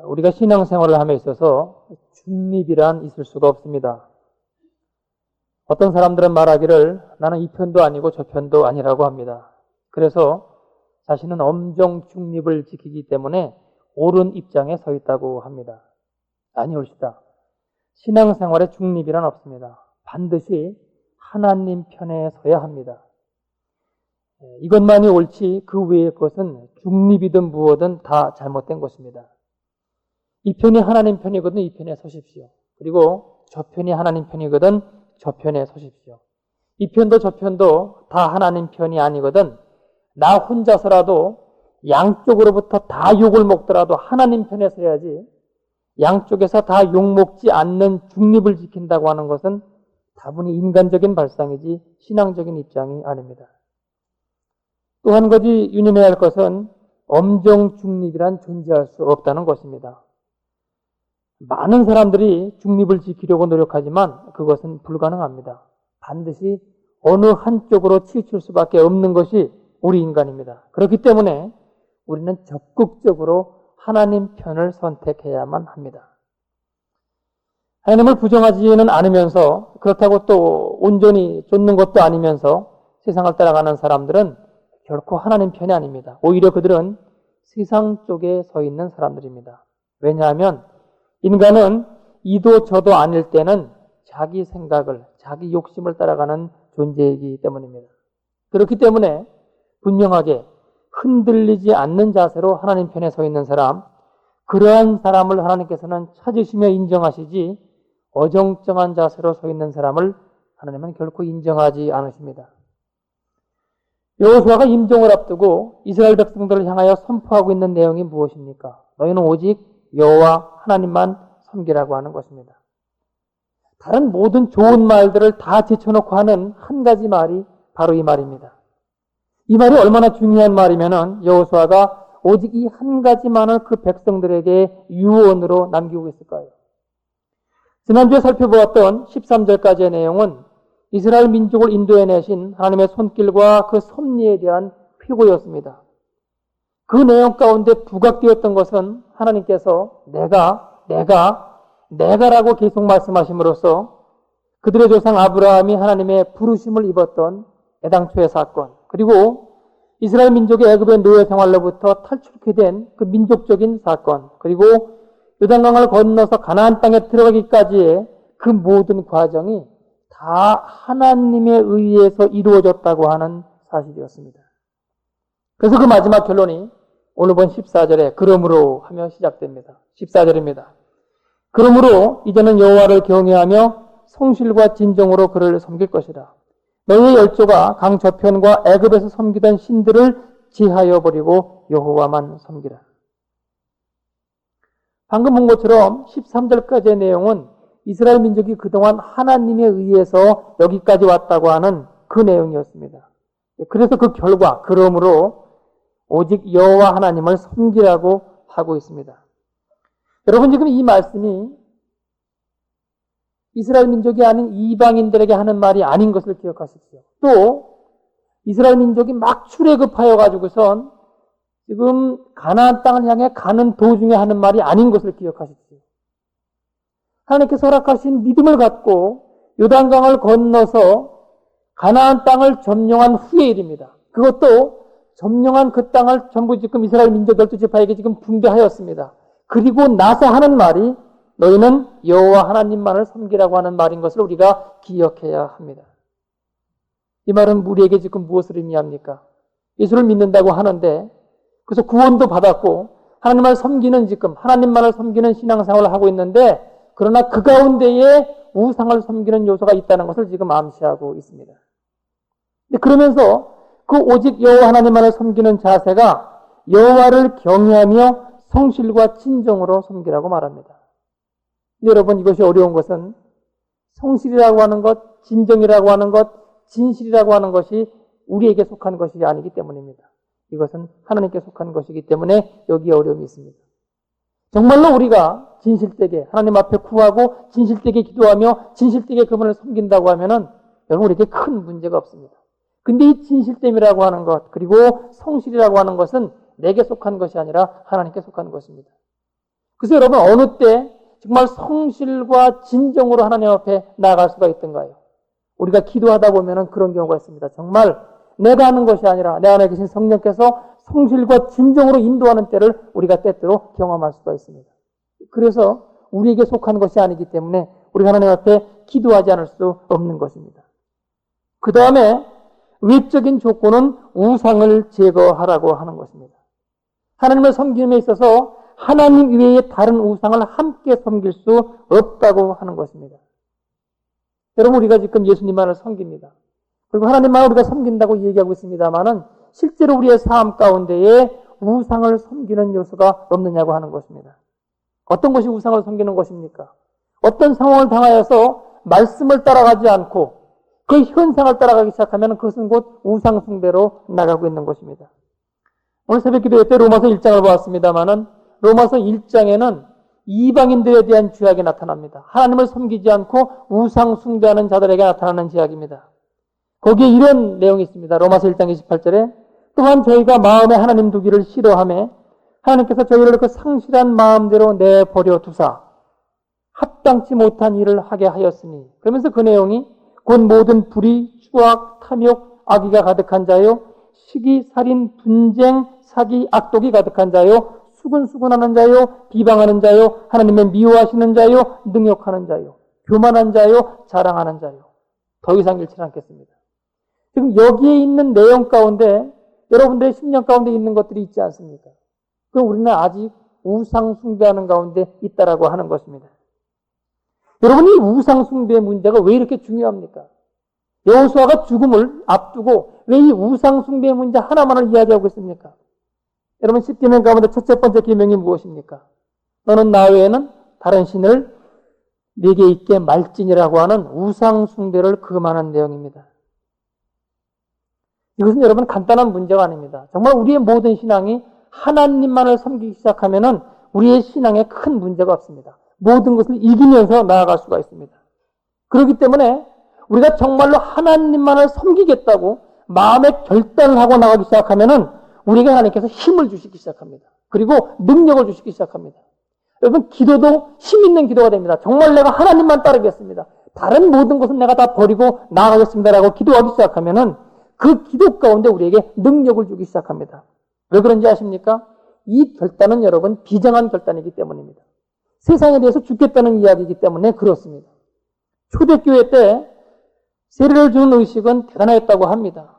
우리가 신앙생활을 함에 있어서 중립이란 있을 수가 없습니다. 어떤 사람들은 말하기를 나는 이 편도 아니고 저 편도 아니라고 합니다. 그래서 자신은 엄정 중립을 지키기 때문에 옳은 입장에 서 있다고 합니다. 아니 옳시다. 신앙생활에 중립이란 없습니다. 반드시 하나님 편에 서야 합니다. 이것만이 옳지 그 외의 것은 중립이든 무엇든 다 잘못된 것입니다. 이 편이 하나님 편이거든 이 편에 서십시오. 그리고 저 편이 하나님 편이거든 저 편에 서십시오. 이 편도 저 편도 다 하나님 편이 아니거든 나 혼자서라도 양쪽으로부터 다 욕을 먹더라도 하나님 편에 서야지 양쪽에서 다 욕먹지 않는 중립을 지킨다고 하는 것은 다분히 인간적인 발상이지 신앙적인 입장이 아닙니다. 또 한 가지 유념해야 할 것은 엄정 중립이란 존재할 수 없다는 것입니다. 많은 사람들이 중립을 지키려고 노력하지만 그것은 불가능합니다. 반드시 어느 한쪽으로 치우칠 수밖에 없는 것이 우리 인간입니다. 그렇기 때문에 우리는 적극적으로 하나님 편을 선택해야만 합니다. 하나님을 부정하지는 않으면서 그렇다고 또 온전히 쫓는 것도 아니면서 세상을 따라가는 사람들은 결코 하나님 편이 아닙니다. 오히려 그들은 세상 쪽에 서 있는 사람들입니다. 왜냐하면 인간은 이도 저도 아닐 때는 자기 생각을, 자기 욕심을 따라가는 존재이기 때문입니다. 그렇기 때문에 분명하게 흔들리지 않는 자세로 하나님 편에 서 있는 사람, 그러한 사람을 하나님께서는 찾으시며 인정하시지 어정쩡한 자세로 서 있는 사람을 하나님은 결코 인정하지 않으십니다. 여호수아가 임종을 앞두고 이스라엘 백성들을 향하여 선포하고 있는 내용이 무엇입니까? 너희는 오직 여호와 하나님만 섬기라고 하는 것입니다. 다른 모든 좋은 말들을 다 제쳐놓고 하는 한 가지 말이 바로 이 말입니다. 이 말이 얼마나 중요한 말이면은 여호수아가 오직 이 한 가지만을 그 백성들에게 유언으로 남기고 있을까요? 지난주에 살펴보았던 13절까지의 내용은 이스라엘 민족을 인도해내신 하나님의 손길과 그 섭리에 대한 회고였습니다. 그 내용 가운데 부각되었던 것은 하나님께서 내가라고 계속 말씀하심으로써 그들의 조상 아브라함이 하나님의 부르심을 입었던 애당초의 사건, 그리고 이스라엘 민족의 애굽의 노예 생활로부터 탈출케 된 그 민족적인 사건, 그리고 요단강을 건너서 가나안 땅에 들어가기까지의 그 모든 과정이 다 하나님에 의해서 이루어졌다고 하는 사실이었습니다. 그래서 그 마지막 결론이 오늘 본 14절에 그러므로 하며 시작됩니다. 14절입니다. 그러므로 이제는 여호와를 경외하며 성실과 진정으로 그를 섬길 것이라. 너희의 열조가 강 저편과 애굽에서 섬기던 신들을 제하여 버리고 여호와만 섬기라. 방금 본 것처럼 13절까지의 내용은 이스라엘 민족이 그동안 하나님에 의해서 여기까지 왔다고 하는 그 내용이었습니다. 그래서 그 결과, 그러므로 오직 여호와 하나님을 섬기라고 하고 있습니다. 여러분 지금 이 말씀이 이스라엘 민족이 아닌 이방인들에게 하는 말이 아닌 것을 기억하십시오. 또 이스라엘 민족이 막 출애굽하여 가지고선 지금 가나안 땅을 향해 가는 도중에 하는 말이 아닌 것을 기억하십시오. 하나님께서 허락하신 믿음을 갖고 요단강을 건너서 가나안 땅을 점령한 후의 일입니다. 그것도 점령한 그 땅을 전부 지금 이스라엘 민족 12지파에게 지금 분배하였습니다. 그리고 나서 하는 말이 너희는 여호와 하나님만을 섬기라고 하는 말인 것을 우리가 기억해야 합니다. 이 말은 우리에게 지금 무엇을 의미합니까? 예수를 믿는다고 하는데 그래서 구원도 받았고 하나님을 섬기는 지금 하나님만을 섬기는 신앙생활을 하고 있는데 그러나 그 가운데에 우상을 섬기는 요소가 있다는 것을 지금 암시하고 있습니다. 그러면서 그 오직 여호와 하나님만을 섬기는 자세가 여호와를 경외하며 성실과 진정으로 섬기라고 말합니다. 여러분 이것이 어려운 것은 성실이라고 하는 것, 진정이라고 하는 것, 진실이라고 하는 것이 우리에게 속한 것이 아니기 때문입니다. 이것은 하나님께 속한 것이기 때문에 여기에 어려움이 있습니다. 정말로 우리가 진실되게 하나님 앞에 구하고 진실되게 기도하며 진실되게 그분을 섬긴다고 하면은 여러분 우리에게 큰 문제가 없습니다. 근데 이 진실됨이라고 하는 것 그리고 성실이라고 하는 것은 내게 속한 것이 아니라 하나님께 속한 것입니다. 그래서 여러분 어느 때 정말 성실과 진정으로 하나님 앞에 나아갈 수가 있던가요? 우리가 기도하다 보면 그런 경우가 있습니다. 정말 내가 하는 것이 아니라 내 안에 계신 성령께서 성실과 진정으로 인도하는 때를 우리가 때때로 경험할 수가 있습니다. 그래서 우리에게 속한 것이 아니기 때문에 우리가 하나님 앞에 기도하지 않을 수 없는 것입니다. 그 다음에 외적인 조건은 우상을 제거하라고 하는 것입니다. 하나님을 섬김에 있어서 하나님 이외에 다른 우상을 함께 섬길 수 없다고 하는 것입니다. 여러분, 우리가 지금 예수님만을 섬깁니다. 그리고 하나님만을 우리가 섬긴다고 얘기하고 있습니다만은 실제로 우리의 삶 가운데에 우상을 섬기는 요소가 없느냐고 하는 것입니다. 어떤 것이 우상을 섬기는 것입니까? 어떤 상황을 당하여서 말씀을 따라가지 않고 그 현상을 따라가기 시작하면 그것은 곧 우상 숭배로 나가고 있는 것입니다. 오늘 새벽 기도 때 로마서 1장을 보았습니다만은 로마서 1장에는 이방인들에 대한 죄악이 나타납니다. 하나님을 섬기지 않고 우상 숭배하는 자들에게 나타나는 죄악입니다. 거기에 이런 내용이 있습니다. 로마서 1장 28절에 또한 저희가 마음에 하나님 두기를 싫어하며 하나님께서 저희를 그 상실한 마음대로 내버려 두사 합당치 못한 일을 하게 하였으니, 그러면서 그 내용이 곧 모든 불의, 추악, 탐욕, 악의가 가득한 자요, 시기, 살인, 분쟁, 사기, 악독이 가득한 자요, 수근수근하는 자요, 비방하는 자요, 하나님의 미워하시는 자요, 능욕하는 자요, 교만한 자요, 자랑하는 자요. 더 이상 읽지 않겠습니다. 지금 여기에 있는 내용 가운데 여러분들의 심령 가운데 있는 것들이 있지 않습니까? 그럼 우리는 아직 우상 숭배하는 가운데 있다라고 하는 것입니다. 여러분, 이 우상 숭배의 문제가 왜 이렇게 중요합니까? 여호수아가 죽음을 앞두고 왜 이 우상 숭배의 문제 하나만을 이야기하고 있습니까? 여러분, 10계명 가운데 첫째 번째 계명이 무엇입니까? 너는 나 외에는 다른 신을 네게 있게 말지니라고 하는 우상 숭배를 금하는 내용입니다. 이것은 여러분 간단한 문제가 아닙니다. 정말 우리의 모든 신앙이 하나님만을 섬기기 시작하면은 우리의 신앙에 큰 문제가 없습니다. 모든 것을 이기면서 나아갈 수가 있습니다. 그렇기 때문에 우리가 정말로 하나님만을 섬기겠다고 마음의 결단을 하고 나가기 시작하면은 우리가 하나님께서 힘을 주시기 시작합니다. 그리고 능력을 주시기 시작합니다. 여러분, 기도도 힘 있는 기도가 됩니다. 정말 내가 하나님만 따르겠습니다. 다른 모든 것은 내가 다 버리고 나아가겠습니다라고 기도하기 시작하면은 그 기도 가운데 우리에게 능력을 주기 시작합니다. 왜 그런지 아십니까? 이 결단은 여러분 비정한 결단이기 때문입니다. 세상에 대해서 죽겠다는 이야기이기 때문에 그렇습니다. 초대교회 때 세례를 주는 의식은 대단했다고 합니다.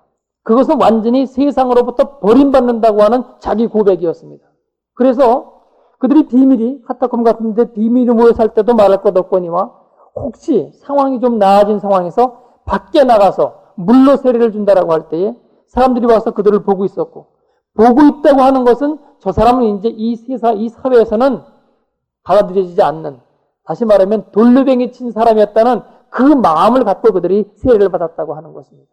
그것은 완전히 세상으로부터 버림받는다고 하는 자기 고백이었습니다. 그래서 그들이 비밀이 카타콤 같은 데 비밀이 모여 살 때도 말할 것 없거니와 혹시 상황이 좀 나아진 상황에서 밖에 나가서 물로 세례를 준다라고 할 때에 사람들이 와서 그들을 보고 있었고, 보고 있다고 하는 것은 저 사람은 이제 이 사회에서는 받아들여지지 않는, 다시 말하면 돌려뱅이 친 사람이었다는 그 마음을 갖고 그들이 세례를 받았다고 하는 것입니다.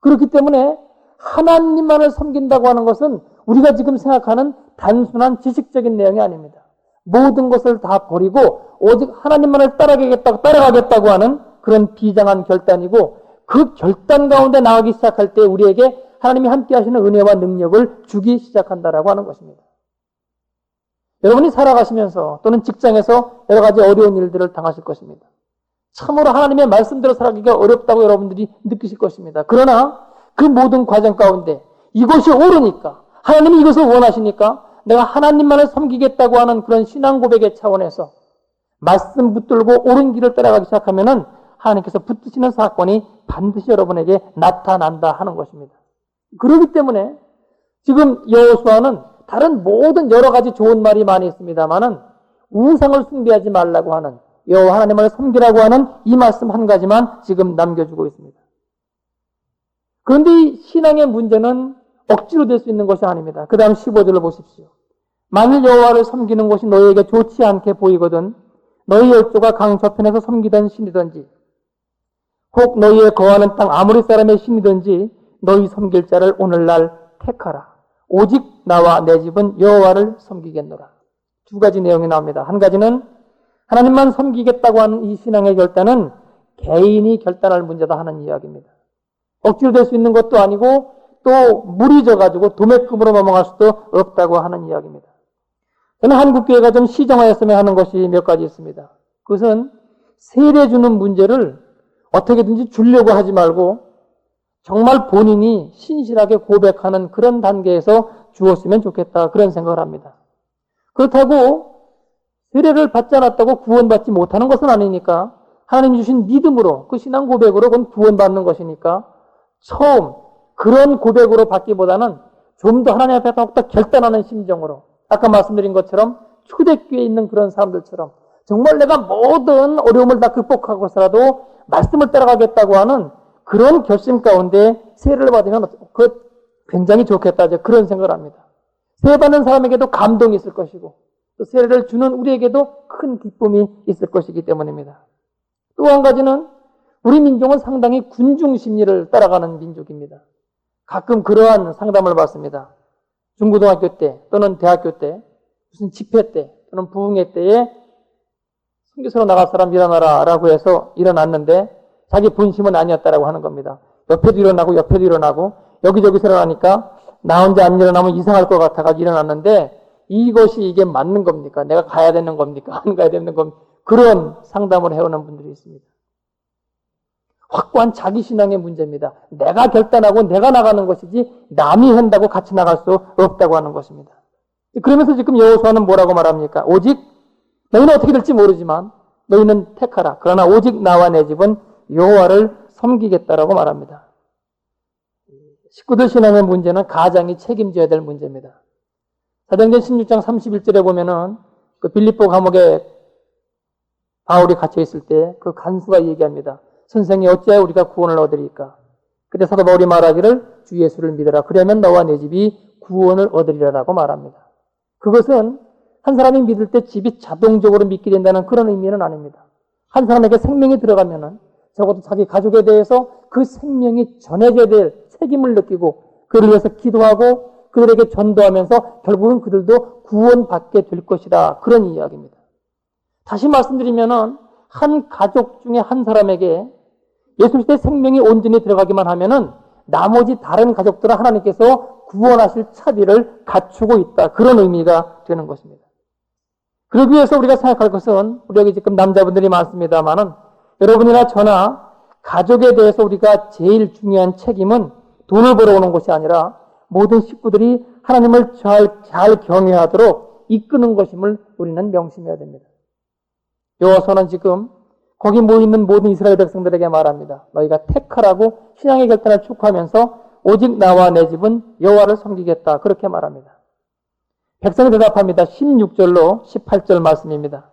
그렇기 때문에 하나님만을 섬긴다고 하는 것은 우리가 지금 생각하는 단순한 지식적인 내용이 아닙니다. 모든 것을 다 버리고 오직 하나님만을 따라가겠다고 하는 그런 비장한 결단이고, 그 결단 가운데 나가기 시작할 때 우리에게 하나님이 함께 하시는 은혜와 능력을 주기 시작한다라고 하는 것입니다. 여러분이 살아가시면서 또는 직장에서 여러 가지 어려운 일들을 당하실 것입니다. 참으로 하나님의 말씀대로 살아가기가 어렵다고 여러분들이 느끼실 것입니다. 그러나 그 모든 과정 가운데 이것이 옳으니까, 하나님이 이것을 원하시니까 내가 하나님만을 섬기겠다고 하는 그런 신앙 고백의 차원에서 말씀 붙들고 옳은 길을 따라가기 시작하면은 하나님께서 붙드시는 사건이 반드시 여러분에게 나타난다 하는 것입니다. 그렇기 때문에 지금 여호수아는 다른 모든 여러 가지 좋은 말이 많이 있습니다만은 우상을 숭배하지 말라고 하는, 여호와 하나님을 섬기라고 하는 이 말씀 한 가지만 지금 남겨주고 있습니다. 그런데 이 신앙의 문제는 억지로 될 수 있는 것이 아닙니다. 그 다음 15절을 보십시오. 만일 여호와를 섬기는 것이 너희에게 좋지 않게 보이거든 너희 열조가 강 저편에서 섬기던 신이든지 혹 너희의 거하는 땅 아모리 사람의 신이든지 너희 섬길 자를 오늘날 택하라. 오직 나와 내 집은 여호와를 섬기겠노라. 두 가지 내용이 나옵니다. 한 가지는 하나님만 섬기겠다고 하는 이 신앙의 결단은 개인이 결단할 문제다 하는 이야기입니다. 억지로 될 수 있는 것도 아니고 또 물이 져가지고 도매금으로 넘어갈 수도 없다고 하는 이야기입니다. 저는 한국교회가 좀 시정하였으면 하는 것이 몇 가지 있습니다. 그것은 세례 주는 문제를 어떻게든지 주려고 하지 말고 정말 본인이 신실하게 고백하는 그런 단계에서 주었으면 좋겠다. 그런 생각을 합니다. 그렇다고 세례를 받지 않았다고 구원받지 못하는 것은 아니니까 하나님이 주신 믿음으로 그 신앙 고백으로 그건 구원받는 것이니까 처음 그런 고백으로 받기보다는 좀 더 하나님 앞에 더욱더 결단하는 심정으로 아까 말씀드린 것처럼 초대교회에 있는 그런 사람들처럼 정말 내가 모든 어려움을 다 극복하고서라도 말씀을 따라가겠다고 하는 그런 결심 가운데 세례를 받으면 그 굉장히 좋겠다. 그런 생각을 합니다. 세례 받는 사람에게도 감동이 있을 것이고 또 세례를 주는 우리에게도 큰 기쁨이 있을 것이기 때문입니다. 또 한 가지는 우리 민족은 상당히 군중 심리를 따라가는 민족입니다. 가끔 그러한 상담을 받습니다. 중고등학교 때 또는 대학교 때 무슨 집회 때 또는 부흥회 때에 선교사로 나갈 사람 일어나라 라고 해서 일어났는데 자기 본심은 아니었다라고 하는 겁니다. 옆에도 일어나고 여기저기서 일어나니까 나 혼자 안 일어나면 이상할 것 같아가지고 일어났는데 이게 맞는 겁니까? 내가 가야 되는 겁니까? 안 가야 되는 겁니까? 그런 상담을 해오는 분들이 있습니다. 확고한 자기신앙의 문제입니다. 내가 결단하고 내가 나가는 것이지 남이 한다고 같이 나갈 수 없다고 하는 것입니다. 그러면서 지금 여호수아는 뭐라고 말합니까? 오직 너희는 어떻게 될지 모르지만 너희는 택하라. 그러나 오직 나와 내 집은 여호와를 섬기겠다라고 말합니다. 식구들 신앙의 문제는 가장이 책임져야 될 문제입니다. 사도행전 16장 31절에 보면은 그 빌립보 감옥에 바울이 갇혀 있을 때 그 간수가 얘기합니다. 선생이 어찌하여 우리가 구원을 얻으리까? 그때 사도 바울이 말하기를 주 예수를 믿어라. 그러면 너와 내 집이 구원을 얻으리라라고 말합니다. 그것은 한 사람이 믿을 때 집이 자동적으로 믿게 된다는 그런 의미는 아닙니다. 한 사람에게 생명이 들어가면은 적어도 자기 가족에 대해서 그 생명이 전해져야 될 책임을 느끼고 그를 위해서 기도하고 그들에게 전도하면서 결국은 그들도 구원받게 될 것이다. 그런 이야기입니다. 다시 말씀드리면은 한 가족 중에 한 사람에게 예수 그리스도의 생명이 온전히 들어가기만 하면은 나머지 다른 가족들은 하나님께서 구원하실 차비를 갖추고 있다. 그런 의미가 되는 것입니다. 그러기 위해서 우리가 생각할 것은 우리 여기 지금 남자분들이 많습니다만은 여러분이나 저나 가족에 대해서 우리가 제일 중요한 책임은 돈을 벌어오는 것이 아니라 모든 식구들이 하나님을 잘 경외하도록 이끄는 것임을 우리는 명심해야 됩니다. 여호수아는 지금 거기 모여있는 모든 이스라엘 백성들에게 말합니다. 너희가 택하라고 신앙의 결단을 촉구하면서 오직 나와 내 집은 여호와를 섬기겠다. 그렇게 말합니다. 백성이 대답합니다. 16절로 18절 말씀입니다.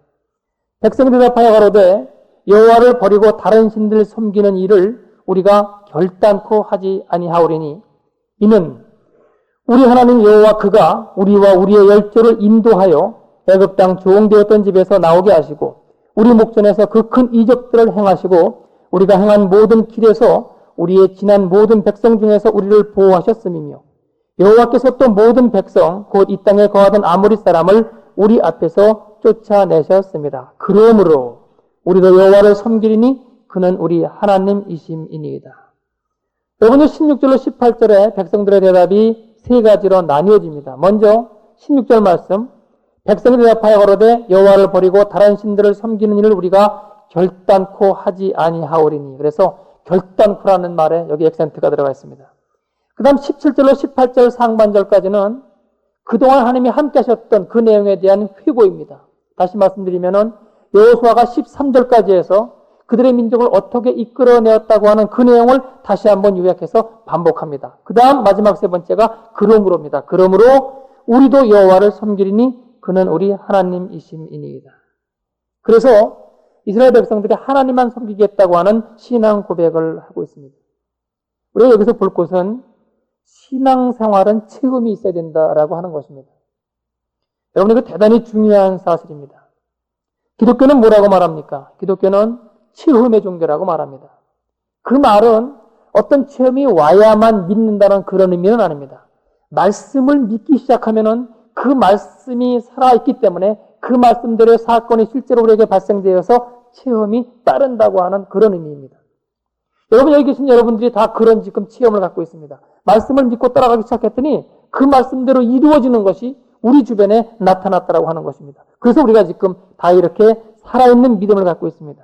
백성이 대답하여 가로되 여호와를 버리고 다른 신들을 섬기는 일을 우리가 결단코 하지 아니하오리니 이는 우리 하나님 여호와 그가 우리와 우리의 열조를 인도하여 애굽 땅 종되었던 집에서 나오게 하시고 우리 목전에서 그 큰 이적들을 행하시고 우리가 행한 모든 길에서 우리의 지난 모든 백성 중에서 우리를 보호하셨음이며 여호와께서 또 모든 백성 곧 이 땅에 거하던 아모리 사람을 우리 앞에서 쫓아내셨습니다. 그러므로 우리도 여호와를 섬기리니 그는 우리 하나님이심이니이다. 여러분 16절로 18절에 백성들의 대답이 세 가지로 나뉘어집니다. 먼저 16절 말씀 백성이 대답하여 가로되 여호와를 버리고 다른 신들을 섬기는 일을 우리가 결단코 하지 아니하오리니. 그래서 결단코라는 말에 여기 액센트가 들어가 있습니다. 그 다음 17절로 18절 상반절까지는 그동안 하나님이 함께 하셨던 그 내용에 대한 회고입니다. 다시 말씀드리면은 여호수아가 13절까지 해서 그들의 민족을 어떻게 이끌어내었다고 하는 그 내용을 다시 한번 요약해서 반복합니다. 그 다음 마지막 세 번째가 그러므로입니다. 그러므로 우리도 여호와를 섬기리니 그는 우리 하나님이심이니이다. 그래서 이스라엘 백성들이 하나님만 섬기겠다고 하는 신앙 고백을 하고 있습니다. 우리가 여기서 볼 것은 신앙생활은 체험이 있어야 된다라고 하는 것입니다. 여러분 이거 대단히 중요한 사실입니다. 기독교는 뭐라고 말합니까? 기독교는 체험의 종교라고 말합니다. 그 말은 어떤 체험이 와야만 믿는다는 그런 의미는 아닙니다. 말씀을 믿기 시작하면은 그 말씀이 살아있기 때문에 그 말씀대로의 사건이 실제로 우리에게 발생되어서 체험이 따른다고 하는 그런 의미입니다. 여러분 여기 계신 여러분들이 다 그런 지금 체험을 갖고 있습니다. 말씀을 믿고 따라가기 시작했더니 그 말씀대로 이루어지는 것이 우리 주변에 나타났다라고 하는 것입니다. 그래서 우리가 지금 다 이렇게 살아있는 믿음을 갖고 있습니다.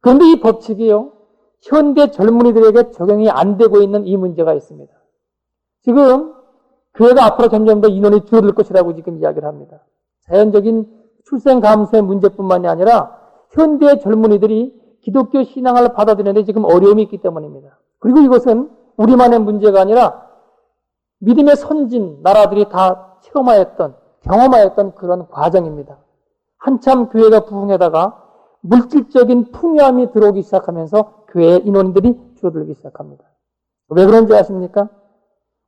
그런데 이 법칙이요, 현대 젊은이들에게 적용이 안 되고 있는 이 문제가 있습니다. 지금 교회가 앞으로 점점 더 인원이 줄어들 것이라고 지금 이야기를 합니다. 자연적인 출생 감소의 문제뿐만이 아니라 현대 젊은이들이 기독교 신앙을 받아들이는데 지금 어려움이 있기 때문입니다. 그리고 이것은 우리만의 문제가 아니라 믿음의 선진 나라들이 다 체험하였던, 경험하였던 그런 과정입니다. 한참 교회가 부흥하다가 물질적인 풍요함이 들어오기 시작하면서 교회 인원들이 줄어들기 시작합니다. 왜 그런지 아십니까?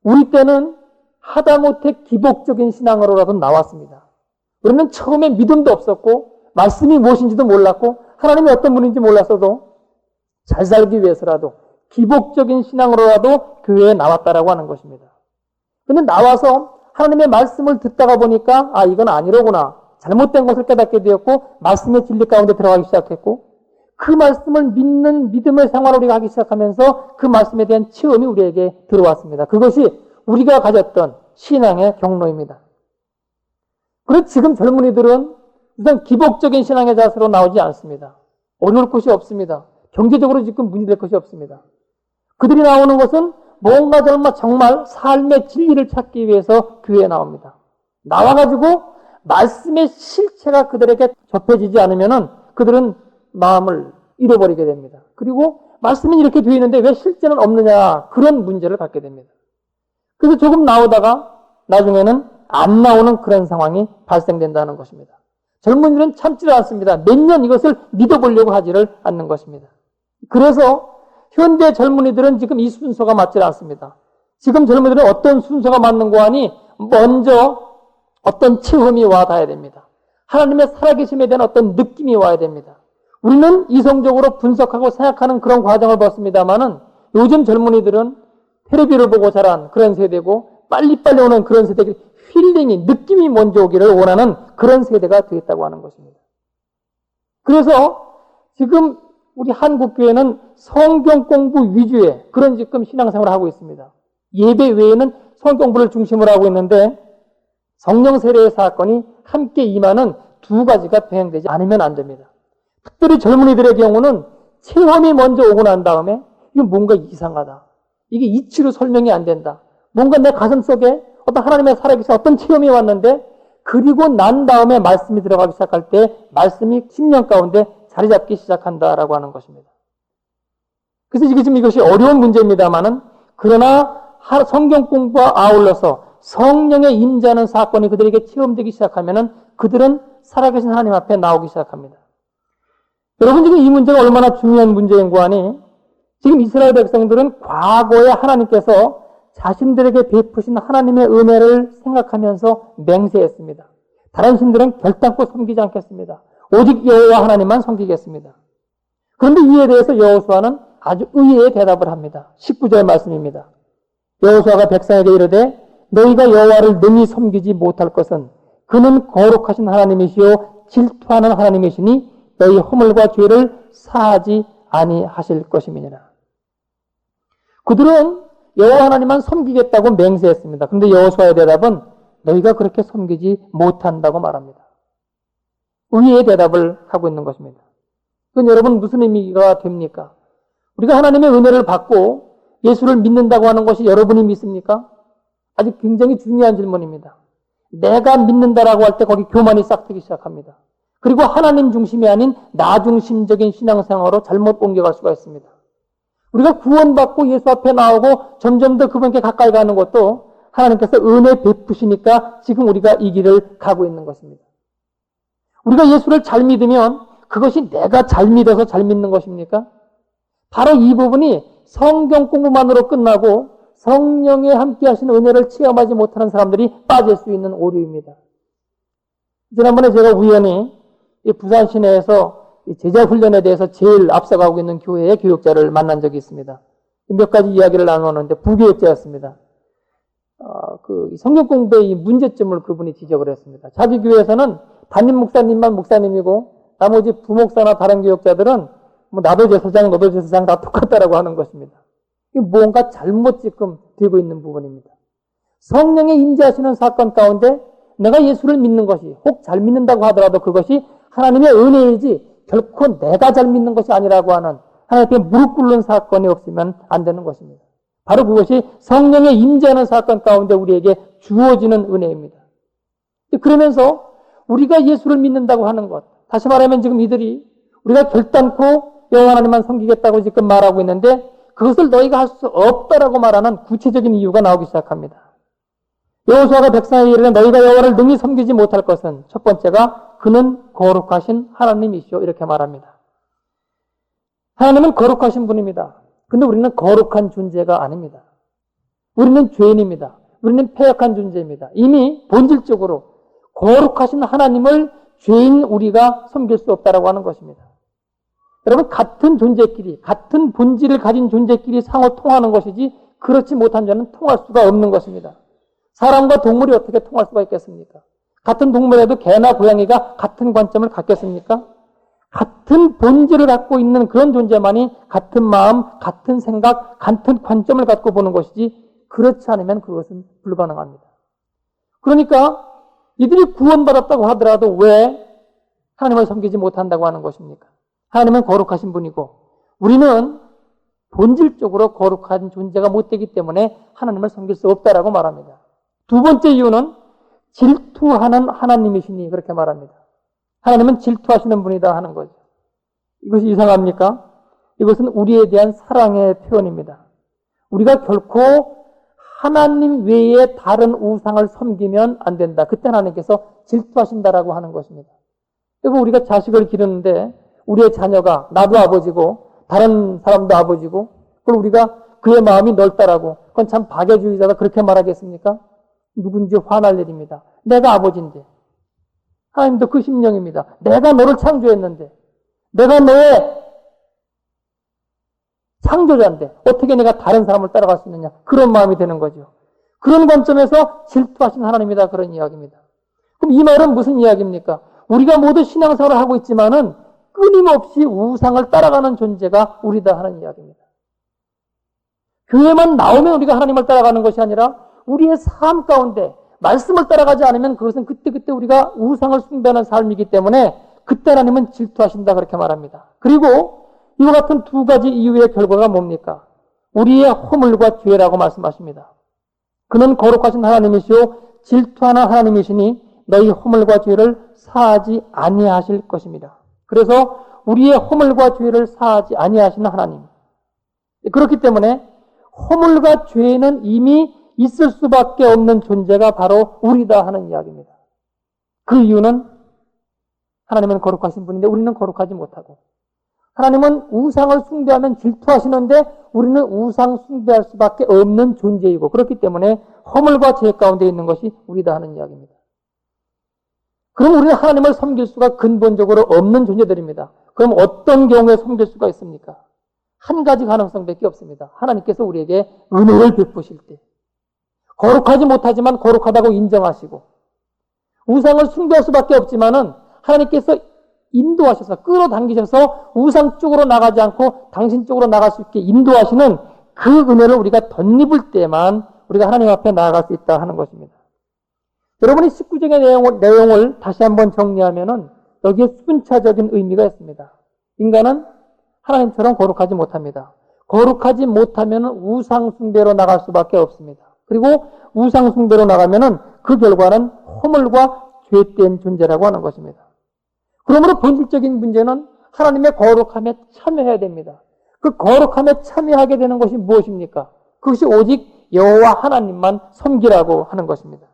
우리 때는 하다못해 기복적인 신앙으로라도 나왔습니다. 우리는 처음에 믿음도 없었고 말씀이 무엇인지도 몰랐고 하나님이 어떤 분인지 몰랐어도 잘 살기 위해서라도 기복적인 신앙으로라도 교회에 나왔다라고 하는 것입니다. 그런데 나와서 하나님의 말씀을 듣다가 보니까 아, 이건 아니로구나, 잘못된 것을 깨닫게 되었고 말씀의 진리 가운데 들어가기 시작했고 그 말씀을 믿는 믿음의 생활을 우리가 하기 시작하면서 그 말씀에 대한 체험이 우리에게 들어왔습니다. 그것이 우리가 가졌던 신앙의 경로입니다. 그래서 지금 젊은이들은 우선 기복적인 신앙의 자세로 나오지 않습니다. 어려울 것이 없습니다. 경제적으로 지금 문제될 것이 없습니다. 그들이 나오는 것은 뭔가 정말 삶의 진리를 찾기 위해서 교회에 나옵니다. 나와가지고 말씀의 실체가 그들에게 접해지지 않으면은 그들은 마음을 잃어버리게 됩니다. 그리고 말씀은 이렇게 되어 있는데 왜 실제는 없느냐, 그런 문제를 갖게 됩니다. 그래서 조금 나오다가 나중에는 안 나오는 그런 상황이 발생된다는 것입니다. 젊은이들은 참지를 않습니다. 몇 년 이것을 믿어보려고 하지를 않는 것입니다. 그래서 현대 젊은이들은 지금 이 순서가 맞지 않습니다. 지금 젊은이들은 어떤 순서가 맞는 거 하니 먼저 어떤 체험이 와 닿아야 됩니다. 하나님의 살아계심에 대한 어떤 느낌이 와야 됩니다. 우리는 이성적으로 분석하고 생각하는 그런 과정을 봤습니다만은 요즘 젊은이들은 텔레비를 보고 자란 그런 세대고 빨리빨리 오는 그런 세대고 힐링이, 느낌이 먼저 오기를 원하는 그런 세대가 되었다고 하는 것입니다. 그래서 지금 우리 한국교회는 성경 공부 위주의 그런 지금 신앙생활을 하고 있습니다. 예배 외에는 성경 공부를 중심으로 하고 있는데 성령 세례의 사건이 함께 임하는 두 가지가 병행되지 않으면 안 됩니다. 특별히 젊은이들의 경우는 체험이 먼저 오고 난 다음에 이거 뭔가 이상하다, 이게 이치로 설명이 안 된다, 뭔가 내 가슴 속에 어떤 하나님의 살아계신 어떤 체험이 왔는데 그리고 난 다음에 말씀이 들어가기 시작할 때 말씀이 심령 가운데 자리 잡기 시작한다라고 하는 것입니다. 그래서 이게 지금 이것이 어려운 문제입니다만은 그러나 성경 공부와 아울러서 성령의 임재하는 사건이 그들에게 체험되기 시작하면은 그들은 살아계신 하나님 앞에 나오기 시작합니다. 여러분, 지금 이 문제가 얼마나 중요한 문제인 거 아니? 지금 이스라엘 백성들은 과거에 하나님께서 자신들에게 베푸신 하나님의 은혜를 생각하면서 맹세했습니다. 다른 신들은 결단코 섬기지 않겠습니다. 오직 여호와 하나님만 섬기겠습니다. 그런데 이에 대해서 여호수아는 아주 의외의 대답을 합니다. 19절 말씀입니다. 여호수아가 백성에게 이르되 너희가 여호와를 능히 섬기지 못할 것은 그는 거룩하신 하나님이시요 질투하는 하나님이시니 너희 허물과 죄를 사하지 아니하실 것임이니라. 그들은 여호와 하나님만 섬기겠다고 맹세했습니다. 그런데 여호수아의 대답은 너희가 그렇게 섬기지 못한다고 말합니다. 의외의 대답을 하고 있는 것입니다. 그건 여러분 무슨 의미가 됩니까? 우리가 하나님의 은혜를 받고 예수를 믿는다고 하는 것이 여러분이 믿습니까? 아주 굉장히 중요한 질문입니다. 내가 믿는다라고 할 때 거기 교만이 싹트기 시작합니다. 그리고 하나님 중심이 아닌 나 중심적인 신앙생활로 잘못 옮겨갈 수가 있습니다. 우리가 구원받고 예수 앞에 나오고 점점 더 그분께 가까이 가는 것도 하나님께서 은혜 베푸시니까 지금 우리가 이 길을 가고 있는 것입니다. 우리가 예수를 잘 믿으면 그것이 내가 잘 믿어서 잘 믿는 것입니까? 바로 이 부분이 성경 공부만으로 끝나고 성령에 함께 하신 은혜를 체험하지 못하는 사람들이 빠질 수 있는 오류입니다. 지난번에 제가 우연히 부산 시내에서 제자 훈련에 대해서 제일 앞서가고 있는 교회의 교육자를 만난 적이 있습니다. 몇 가지 이야기를 나누었는데 부교육자였습니다. 성경 공부의 이 문제점을 그분이 지적을 했습니다. 자기 교회에서는 담임 목사님만 목사님이고 나머지 부목사나 다른 교육자들은 뭐 나도 제사장 너도 제사장 다 똑같다라고 하는 것입니다. 이게 뭔가 잘못 지금 되고 있는 부분입니다. 성령의 임재하시는 사건 가운데 내가 예수를 믿는 것이, 혹 잘 믿는다고 하더라도 그것이 하나님의 은혜이지 결코 내가 잘 믿는 것이 아니라고 하는 하나님께 무릎 꿇는 사건이 없으면 안 되는 것입니다. 바로 그것이 성령의 임재하는 사건 가운데 우리에게 주어지는 은혜입니다. 그러면서 우리가 예수를 믿는다고 하는 것, 다시 말하면 지금 이들이 우리가 결단코 여호와 하나님만 섬기겠다고 지금 말하고 있는데 그것을 너희가 할 수 없다라고 말하는 구체적인 이유가 나오기 시작합니다. 여호수아가 백성에게 이르되 너희가 여호와를 능히 섬기지 못할 것은 첫 번째가 그는 거룩하신 하나님이시오 이렇게 말합니다. 하나님은 거룩하신 분입니다. 근데 우리는 거룩한 존재가 아닙니다. 우리는 죄인입니다. 우리는 패역한 존재입니다. 이미 본질적으로 거룩하신 하나님을 죄인 우리가 섬길 수 없다라고 하는 것입니다. 여러분, 같은 존재끼리, 같은 본질을 가진 존재끼리 상호 통하는 것이지 그렇지 못한 자는 통할 수가 없는 것입니다. 사람과 동물이 어떻게 통할 수가 있겠습니까? 같은 동물에도 개나 고양이가 같은 관점을 갖겠습니까? 같은 본질을 갖고 있는 그런 존재만이 같은 마음, 같은 생각, 같은 관점을 갖고 보는 것이지 그렇지 않으면 그것은 불가능합니다. 그러니까 이들이 구원받았다고 하더라도 왜 하나님을 섬기지 못한다고 하는 것입니까? 하나님은 거룩하신 분이고 우리는 본질적으로 거룩한 존재가 못 되기 때문에 하나님을 섬길 수 없다라고 말합니다. 두 번째 이유는 질투하는 하나님이시니 그렇게 말합니다. 하나님은 질투하시는 분이다 하는 거죠. 이것이 이상합니까? 이것은 우리에 대한 사랑의 표현입니다. 우리가 결코 하나님 외에 다른 우상을 섬기면 안 된다. 그때 하나님께서 질투하신다라고 하는 것입니다. 그리고 우리가 자식을 기르는데 우리의 자녀가 나도 아버지고 다른 사람도 아버지고 그걸 우리가 그의 마음이 넓다라고 그건 참 박애주의자가 그렇게 말하겠습니까? 누군지 화날 일입니다. 내가 아버지인데 하나님도 그 심령입니다. 내가 너를 창조했는데 내가 너의 창조자인데 어떻게 내가 다른 사람을 따라갈 수 있느냐 그런 마음이 되는 거죠. 그런 관점에서 질투하신 하나님이다 그런 이야기입니다. 그럼 이 말은 무슨 이야기입니까? 우리가 모두 신앙생활을 하고 있지만은 끊임없이 우상을 따라가는 존재가 우리다 하는 이야기입니다. 교회만 나오면 우리가 하나님을 따라가는 것이 아니라 우리의 삶 가운데 말씀을 따라가지 않으면 그것은 그때그때 우리가 우상을 숭배하는 삶이기 때문에 그때 하나님은 질투하신다 그렇게 말합니다. 그리고 이와 같은 두 가지 이유의 결과가 뭡니까? 우리의 허물과 죄라고 말씀하십니다. 그는 거룩하신 하나님이시오 질투하는 하나님이시니 너희 허물과 죄를 사하지 아니하실 것입니다. 그래서 우리의 허물과 죄를 사하지 아니하시는 하나님. 그렇기 때문에 허물과 죄는 이미 있을 수밖에 없는 존재가 바로 우리다 하는 이야기입니다. 그 이유는 하나님은 거룩하신 분인데 우리는 거룩하지 못하고 하나님은 우상을 숭배하면 질투하시는데 우리는 우상 숭배할 수밖에 없는 존재이고 그렇기 때문에 허물과 죄 가운데 있는 것이 우리다 하는 이야기입니다. 그럼 우리는 하나님을 섬길 수가 근본적으로 없는 존재들입니다. 그럼 어떤 경우에 섬길 수가 있습니까? 한 가지 가능성밖에 없습니다. 하나님께서 우리에게 은혜를 베푸실 때 거룩하지 못하지만 거룩하다고 인정하시고 우상을 숭배할 수밖에 없지만은 하나님께서 인도하셔서 끌어당기셔서 우상 쪽으로 나가지 않고 당신 쪽으로 나갈 수 있게 인도하시는 그 은혜를 우리가 덧입을 때만 우리가 하나님 앞에 나아갈 수 있다 하는 것입니다. 여러분이 19절의 내용을 다시 한번 정리하면은 여기에 순차적인 의미가 있습니다. 인간은 하나님처럼 거룩하지 못합니다. 거룩하지 못하면 우상 숭배로 나갈 수밖에 없습니다. 그리고 우상 숭배로 나가면은 그 결과는 허물과 죄된 존재라고 하는 것입니다. 그러므로 본질적인 문제는 하나님의 거룩함에 참여해야 됩니다. 그 거룩함에 참여하게 되는 것이 무엇입니까? 그것이 오직 여호와 하나님만 섬기라고 하는 것입니다.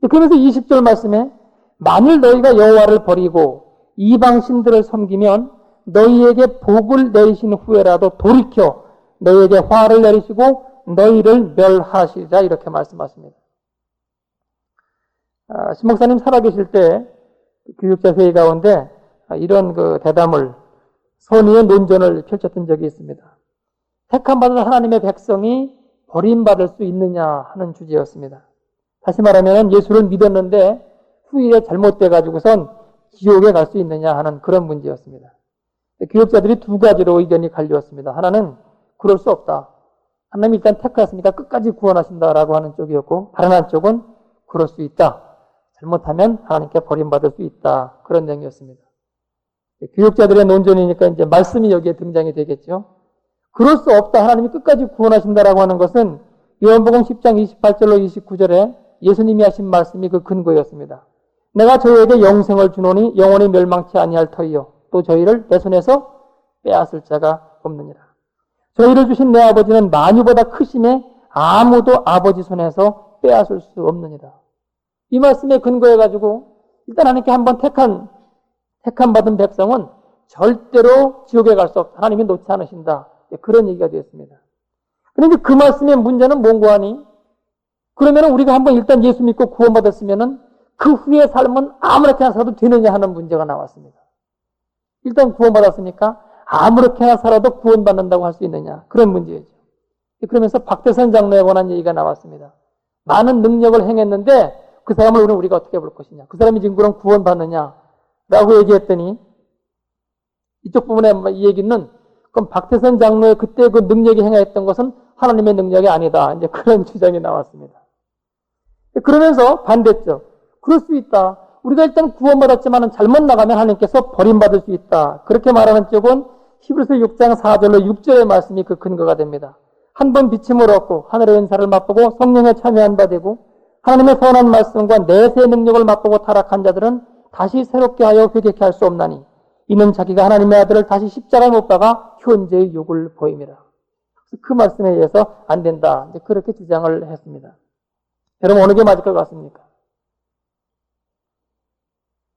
그러면서 20절 말씀에 만일 너희가 여호와를 버리고 이방 신들을 섬기면 너희에게 복을 내리신 후에라도 돌이켜 너희에게 화를 내리시고 너희를 멸하시리라 이렇게 말씀하십니다. 신목사님 살아계실 때 교육자 회의 가운데 이런 대담을 선의의 논전을 펼쳤던 적이 있습니다. 택함받은 하나님의 백성이 버림받을 수 있느냐 하는 주제였습니다. 다시 말하면 예수를 믿었는데 후일에 잘못돼 가지고선 지옥에 갈 수 있느냐 하는 그런 문제였습니다. 교육자들이 두 가지로 의견이 갈렸습니다. 하나는 그럴 수 없다. 하나님이 일단 택하였으니까 끝까지 구원하신다라고 하는 쪽이었고, 다른 한쪽은 그럴 수 있다. 잘못하면 하나님께 버림받을 수 있다. 그런 내용이었습니다. 교육자들의 논전이니까 이제 말씀이 여기에 등장이 되겠죠. 그럴 수 없다. 하나님이 끝까지 구원하신다라고 하는 것은 요한복음 10장 28절로 29절에 예수님이 하신 말씀이 그 근거였습니다. 내가 저희에게 영생을 주노니 영원히 멸망치 아니할 터이요. 또 저희를 내 손에서 빼앗을 자가 없느니라. 저희를 주신 내 아버지는 만유보다 크심에 아무도 아버지 손에서 빼앗을 수 없느니라. 이 말씀에 근거해가지고 일단 하나님께 한번 택한 받은 백성은 절대로 지옥에 갈 수 없다. 하나님이 놓지 않으신다. 그런 얘기가 되었습니다. 그런데 그 말씀의 문제는 뭔고 하니? 그러면 우리가 한번 일단 예수 믿고 구원받았으면 그 후의 삶은 아무렇게나 살아도 되느냐 하는 문제가 나왔습니다. 일단 구원받았으니까 아무렇게나 살아도 구원받는다고 할 수 있느냐. 그런 문제죠. 그러면서 박대선 장로에 관한 얘기가 나왔습니다. 많은 능력을 행했는데 그 사람을 우리가 어떻게 볼 것이냐. 그 사람이 지금 그럼 구원받느냐라고 얘기했더니 이쪽 부분에 이 얘기는 그럼 박태선 장로의 그때 그 능력이 행했던 것은 하나님의 능력이 아니다. 이제 그런 주장이 나왔습니다. 그러면서 반대죠. 그럴 수 있다. 우리가 일단 구원받았지만 잘못 나가면 하나님께서 버림받을 수 있다. 그렇게 말하는 쪽은 히브리서 6장 4절로 6절의 말씀이 그 근거가 됩니다. 한 번 비침을 얻고 하늘의 은사를 맛보고 성령에 참여한 바 되고 하나님의 선한 말씀과 내세의 능력을 맛보고 타락한 자들은 다시 새롭게 하여 회개케 할 수 없나니 이는 자기가 하나님의 아들을 다시 십자가에 못 박아 현재의 욕을 보임이라. 그 말씀에 의해서 안 된다. 이제 그렇게 주장을 했습니다. 여러분 어느 게 맞을 것 같습니까?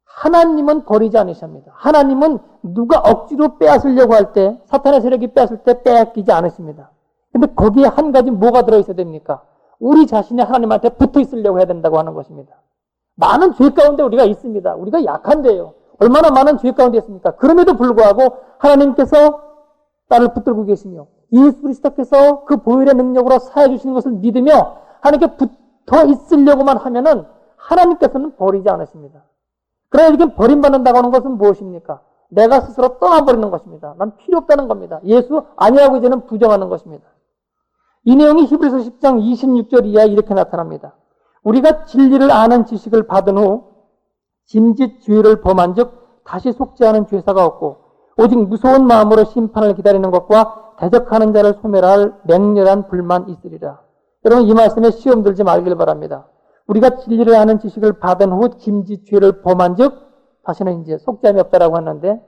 하나님은 버리지 않으십니다. 하나님은 누가 억지로 빼앗으려고 할 때, 사탄의 세력이 빼앗을 때 빼앗기지 않으십니다. 근데 거기에 한 가지 뭐가 들어있어야 됩니까? 우리 자신이 하나님한테 붙어 있으려고 해야 된다고 하는 것입니다. 많은 죄 가운데 우리가 있습니다. 우리가 약한데요. 얼마나 많은 죄 가운데 있습니까? 그럼에도 불구하고 하나님께서 나를 붙들고 계시며 예수 그리스도께서 그 보혈의 능력으로 사해 주시는 것을 믿으며 하나님께 붙어 있으려고만 하면은 하나님께서는 버리지 않으십니다. 그러나 이렇게 버림받는다고 하는 것은 무엇입니까? 내가 스스로 떠나버리는 것입니다. 난 필요 없다는 겁니다. 예수 아니하고 이제는 부정하는 것입니다. 이 내용이 히브리서 10장 26절 이하에 이렇게 나타납니다. 우리가 진리를 아는 지식을 받은 후 짐짓 죄를 범한 즉 다시 속지 않은 죄사가 없고 오직 무서운 마음으로 심판을 기다리는 것과 대적하는 자를 소멸할 맹렬한 불만 있으리라. 여러분 이 말씀에 시험 들지 말길 바랍니다. 우리가 진리를 아는 지식을 받은 후 짐짓 죄를 범한 즉 다시는 이제 속죄함이 없다라고 하는데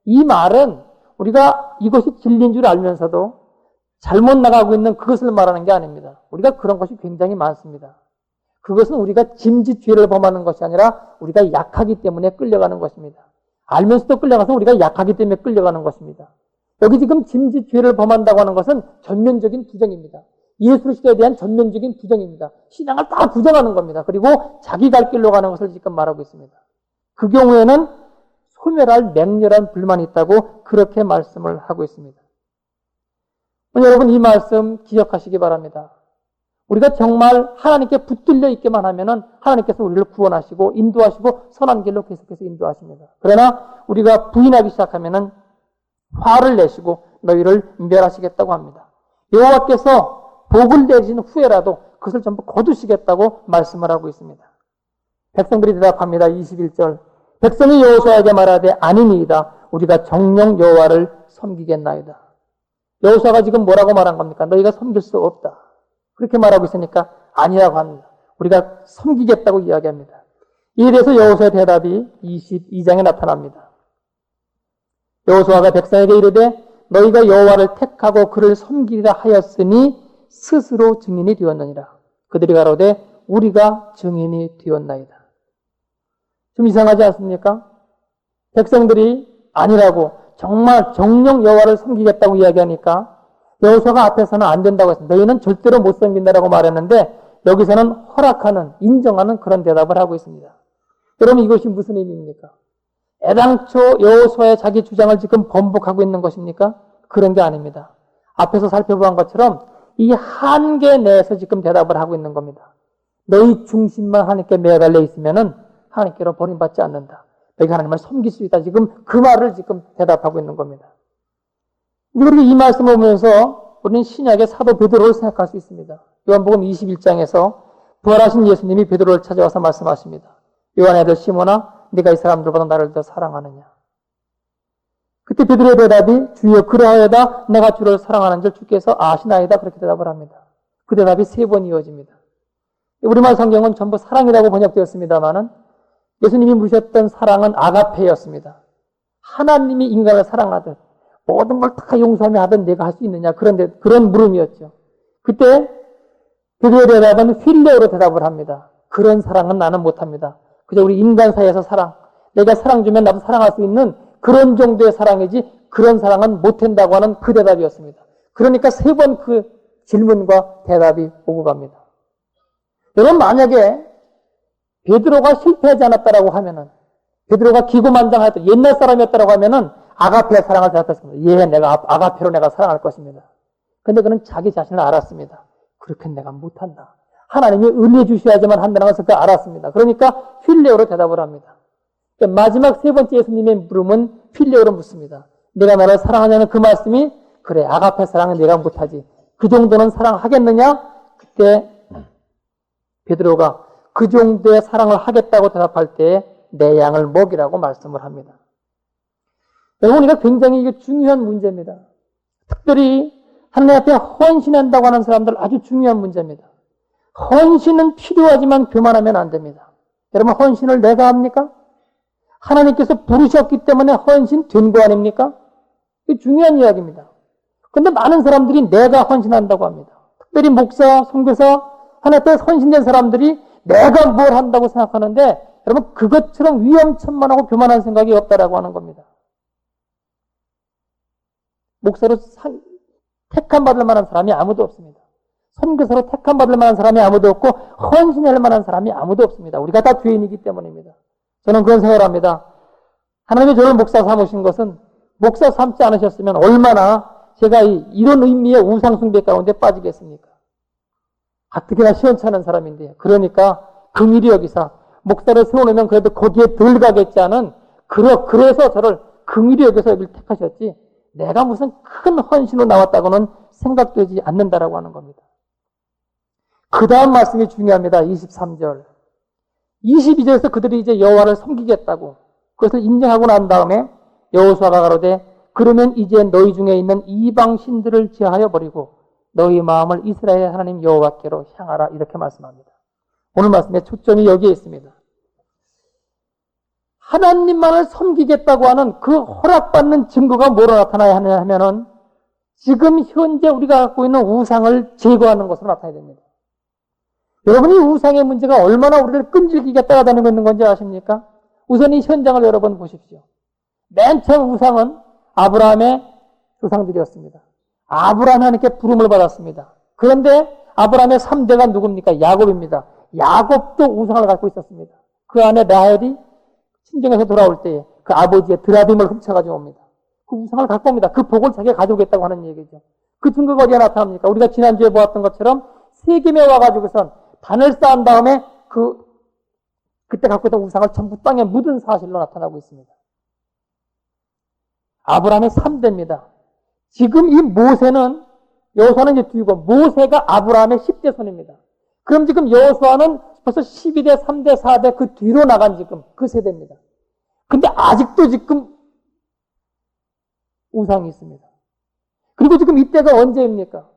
이 말은 우리가 이것이 진리인 줄 알면서도 잘못 나가고 있는 그것을 말하는 게 아닙니다. 우리가 그런 것이 굉장히 많습니다. 그것은 우리가 짐짓 죄를 범하는 것이 아니라 우리가 약하기 때문에 끌려가는 것입니다. 알면서도 끌려가서 우리가 약하기 때문에 끌려가는 것입니다. 여기 지금 짐짓 죄를 범한다고 하는 것은 전면적인 부정입니다. 예수 그리스도에 대한 전면적인 부정입니다. 신앙을 다 부정하는 겁니다. 그리고 자기 갈 길로 가는 것을 지금 말하고 있습니다. 그 경우에는 소멸할 맹렬한 불만이 있다고 그렇게 말씀을 하고 있습니다. 여러분 이 말씀 기억하시기 바랍니다. 우리가 정말 하나님께 붙들려 있기만 하면은 하나님께서 우리를 구원하시고 인도하시고 선한 길로 계속해서 인도하십니다. 그러나 우리가 부인하기 시작하면은 화를 내시고 너희를 멸하시겠다고 합니다. 여호와께서 복을 내신 후에라도 그것을 전부 거두시겠다고 말씀을 하고 있습니다. 백성들이 대답합니다. 21절 백성이 여호수아에게 말하되 아니니이다. 우리가 정녕 여호와를 섬기겠나이다. 여호수아가 지금 뭐라고 말한 겁니까? 너희가 섬길 수 없다. 그렇게 말하고 있으니까 아니라고 합니다. 우리가 섬기겠다고 이야기합니다. 이에 대해서 여호수아의 대답이 22장에 나타납니다. 여호수아가 백성에게 이르되 너희가 여호와를 택하고 그를 섬기리라 하였으니 스스로 증인이 되었느니라. 그들이 가로되 우리가 증인이 되었나이다. 좀 이상하지 않습니까? 백성들이 아니라고 정말 정녕 여호와를 섬기겠다고 이야기하니까 여호수아가 앞에서는 안 된다고 했습니다. 너희는 절대로 못 섬긴다라고 말했는데 여기서는 허락하는, 인정하는 그런 대답을 하고 있습니다. 여러분 이것이 무슨 의미입니까? 애당초 여호수아의 자기 주장을 지금 번복하고 있는 것입니까? 그런 게 아닙니다. 앞에서 살펴본 것처럼 이 한계 내에서 지금 대답을 하고 있는 겁니다. 너희 중심만 하나님께 매달려 있으면은 하나님께로 버림받지 않는다. 너희가 하나님을 섬길 수 있다. 지금 그 말을 지금 대답하고 있는 겁니다. 그리고 이 말씀을 보면서 우리는 신약의 사도 베드로를 생각할 수 있습니다. 요한복음 21장에서 부활하신 예수님이 베드로를 찾아와서 말씀하십니다. 요한의 아들 시몬아, 네가 이 사람들보다 나를 더 사랑하느냐? 그때 베드로의 대답이 주여 그러하여다 내가 주를 사랑하는 줄 주께서 아시나이다 그렇게 대답을 합니다. 그 대답이 3번 이어집니다. 우리말 성경은 전부 사랑이라고 번역되었습니다마는 예수님이 물으셨던 사랑은 아가페였습니다. 하나님이 인간을 사랑하듯 모든 걸 다 용서하며 하든 내가 할 수 있느냐 그런 물음이었죠. 그때 베드로의 대답은 필레오로 대답을 합니다. 그런 사랑은 나는 못합니다. 그저 우리 인간 사이에서 사랑, 내가 사랑 주면 나도 사랑할 수 있는 그런 정도의 사랑이지 그런 사랑은 못한다고 하는 그 대답이었습니다. 그러니까 3번 그 질문과 대답이 오고 갑니다. 여러분 만약에 베드로가 실패하지 않았다라고 하면은 베드로가 기고만장하였다 옛날 사람이었다라고 하면은 아가페의 사랑을 생각했습니다. 예, 내가 아가페로 내가 사랑할 것입니다. 근데 그는 자기 자신을 알았습니다. 그렇게 내가 못한다. 하나님이 은혜 주셔야지만 한다는 것을 그 알았습니다. 그러니까 필레오로 대답을 합니다. 그러니까 마지막 3번째 예수님의 물음은 필레오로 묻습니다. 내가 나를 사랑하냐는 그 말씀이 그래 아가페 사랑은 내가 못하지. 그 정도는 사랑하겠느냐? 그때 베드로가 그 정도의 사랑을 하겠다고 대답할 때 내 양을 먹이라고 말씀을 합니다. 여러분 이거 굉장히 이게 중요한 문제입니다. 특별히 하나님 앞에 헌신한다고 하는 사람들 아주 중요한 문제입니다. 헌신은 필요하지만 교만하면 안 됩니다. 여러분 헌신을 내가 합니까? 하나님께서 부르셨기 때문에 헌신된 거 아닙니까? 이게 중요한 이야기입니다. 그런데 많은 사람들이 내가 헌신한다고 합니다. 특별히 목사, 선교사, 하나님 앞에 헌신된 사람들이 내가 뭘 한다고 생각하는데 여러분 그것처럼 위험천만하고 교만한 생각이 없다라고 하는 겁니다. 목사로 택함 받을 만한 사람이 아무도 없습니다. 선교사로 택함 받을 만한 사람이 아무도 없고 헌신할 만한 사람이 아무도 없습니다. 우리가 다 죄인이기 때문입니다. 저는 그런 생각을 합니다. 하나님이 저를 목사 삼으신 것은 목사 삼지 않으셨으면 얼마나 제가 이런 의미의 우상숭배 가운데 빠지겠습니까? 가뜩이나 시원찮은 사람인데 그러니까 긍휼히 여기사 목사를 세워놓으면 그래도 거기에 덜 가겠지 않은 그래서 저를 긍휼히 여기서 여기를 택하셨지 내가 무슨 큰 헌신으로 나왔다고는 생각되지 않는다라고 하는 겁니다. 그 다음 말씀이 중요합니다. 23절. 22절에서 그들이 이제 여호와를 섬기겠다고 그것을 인정하고 난 다음에 여호수아가 가로되 그러면 이제 너희 중에 있는 이방 신들을 제하여 버리고 너희 마음을 이스라엘 하나님 여호와께로 향하라 이렇게 말씀합니다. 오늘 말씀의 초점이 여기에 있습니다. 하나님만을 섬기겠다고 하는 그 허락받는 증거가 뭐로 나타나야 하느냐 하면은 지금 현재 우리가 갖고 있는 우상을 제거하는 것으로 나타나야 됩니다. 여러분이 우상의 문제가 얼마나 우리를 끈질기게 따라다니고 있는 건지 아십니까? 우선 이 현장을 여러분 보십시오. 맨 처음 우상은 아브라함의 조상들이었습니다. 아브라함이 하나님께 부름을 받았습니다. 그런데 아브라함의 3대가 누굽니까? 야곱입니다. 야곱도 우상을 갖고 있었습니다. 그 안에 라헬이 친정에서 돌아올 때 그 아버지의 드라빔을 훔쳐가지고 옵니다. 그 우상을 갖고 옵니다. 그 복을 자기가 가져오겠다고 하는 얘기죠. 그 증거가 어디에 나타납니까? 우리가 지난주에 보았던 것처럼 세겜에 와가지고선 단을 쌓은 다음에 그때 갖고 있던 우상을 전부 땅에 묻은 사실로 나타나고 있습니다. 아브라함의 3대입니다. 지금 이 모세는 여호수아는 이제 뒤고 모세가 아브라함의 10대 손입니다. 그럼 지금 여호수아는 벌써 12대, 3대, 4대 그 뒤로 나간 지금 그 세대입니다. 근데 아직도 지금 우상이 있습니다. 그리고 지금 이때가 언제입니까?